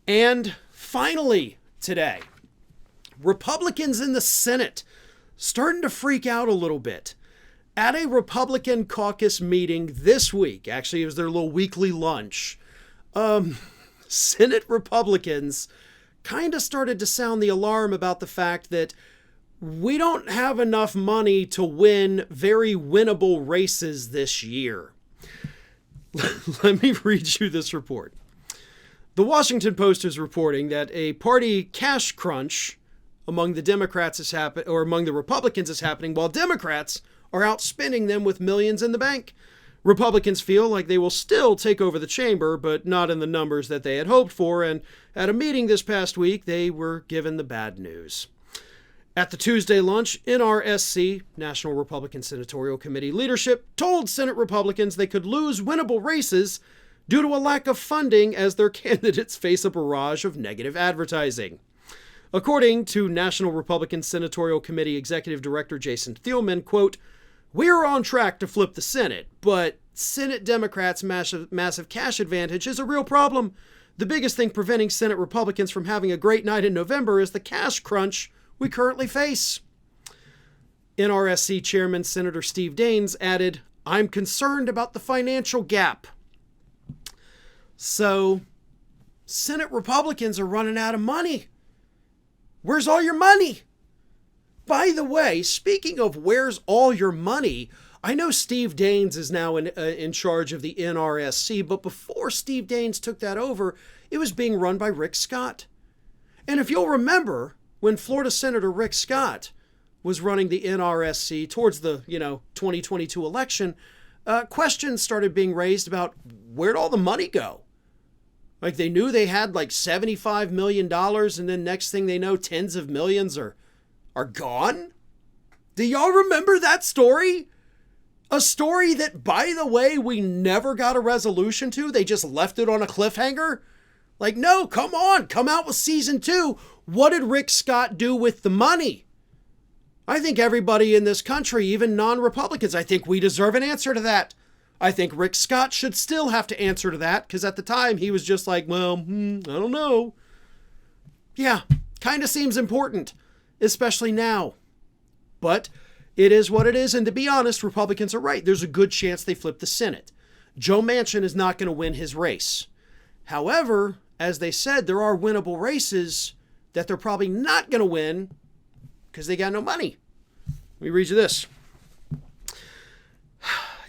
And finally, today, Republicans in the Senate starting to freak out a little bit. At a Republican caucus meeting this week, actually it was their little weekly lunch, Senate Republicans kind of started to sound the alarm about the fact that we don't have enough money to win very winnable races this year. Let me read you this report. The Washington Post is reporting that a party cash crunch among the Democrats is happening, or among the Republicans is happening, while Democrats are out spending them with millions in the bank. Republicans feel like they will still take over the chamber, but not in the numbers that they had hoped for, and at a meeting this past week, they were given the bad news. At the Tuesday lunch, NRSC, National Republican Senatorial Committee leadership, told Senate Republicans they could lose winnable races due to a lack of funding as their candidates face a barrage of negative advertising. According to National Republican Senatorial Committee Executive Director Jason Thielman, quote, "We are on track to flip the Senate, but Senate Democrats' massive cash advantage is a real problem. The biggest thing preventing Senate Republicans from having a great night in November is the cash crunch we currently face." NRSC Chairman Senator Steve Daines added, "I'm concerned about the financial gap." So, Senate Republicans are running out of money. Where's all your money? By the way, speaking of where's all your money, I know Steve Daines is now in charge of the NRSC, but before Steve Daines took that over, it was being run by Rick Scott. And if you'll remember, when Florida Senator Rick Scott was running the NRSC towards the 2022 election, questions started being raised about where'd all the money go? Like they knew they had like $75 million, and then next thing they know, tens of millions are gone? Do y'all remember that story? A story that, by the way, we never got a resolution to. They just left it on a cliffhanger. Like, no, come on, come out with season 2. What did Rick Scott do with the money? I think everybody in this country, even non-Republicans, I think we deserve an answer to that. I think Rick Scott should still have to answer to that, because at the time he was just like, well, I don't know. Yeah, kind of seems important, especially now. But it is what it is, and to be honest, Republicans are right. There's a good chance they flip the Senate. Joe Manchin is not going to win his race. However, as they said, there are winnable races that they're probably not going to win because they got no money. Let me read you this.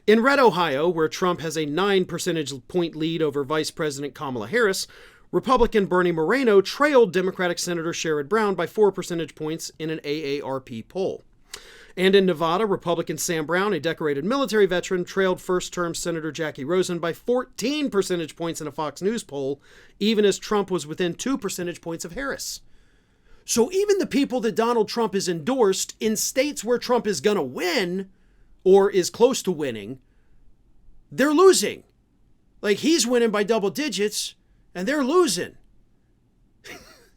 In Red, Ohio, where Trump has a 9 percentage point lead over Vice President Kamala Harris, Republican Bernie Moreno trailed Democratic Senator Sherrod Brown by 4 percentage points in an AARP poll. And in Nevada, Republican Sam Brown, a decorated military veteran, trailed first-term Senator Jackie Rosen by 14 percentage points in a Fox News poll, even as Trump was within 2 percentage points of Harris. So even the people that Donald Trump has endorsed in states where Trump is going to win, or is close to winning, they're losing. Like, he's winning by double digits, and they're losing.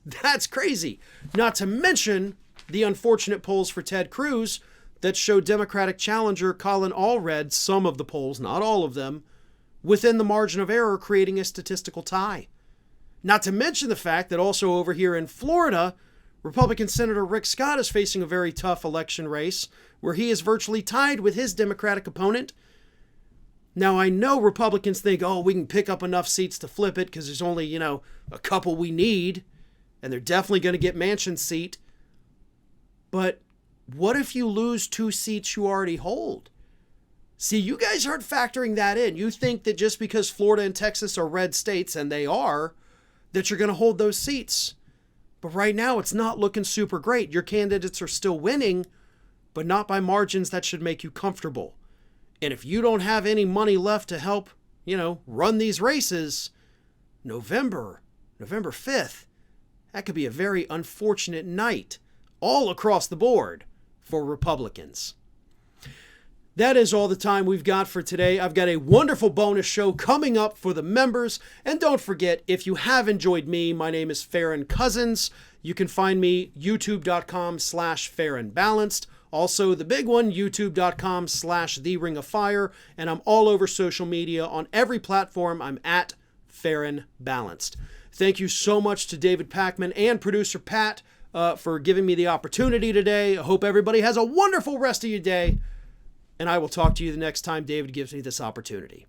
That's crazy. Not to mention the unfortunate polls for Ted Cruz that show Democratic challenger Colin Allred, some of the polls, not all of them, within the margin of error, creating a statistical tie. Not to mention the fact that also over here in Florida, Republican Senator Rick Scott is facing a very tough election race where he is virtually tied with his Democratic opponent. Now, I know Republicans think, oh, we can pick up enough seats to flip it because there's only, a couple we need, and they're definitely going to get Manchin's seat. But what if you lose 2 seats you already hold? See, you guys aren't factoring that in. You think that just because Florida and Texas are red states, and they are, that you're going to hold those seats. But right now, it's not looking super great. Your candidates are still winning, but not by margins that should make you comfortable. And if you don't have any money left to help, run these races, November 5th, that could be a very unfortunate night all across the board for Republicans. That is all the time we've got for today. I've got a wonderful bonus show coming up for the members. And don't forget, if you have enjoyed me, my name is Farron Cousins. You can find me youtube.com/FarronBalanced. Also, the big one, youtube.com/TheRingOfFire. And I'm all over social media on every platform. I'm at Farron balanced. Thank you so much to David Packman and producer Pat for giving me the opportunity today. I hope everybody has a wonderful rest of your day, and I will talk to you the next time David gives me this opportunity.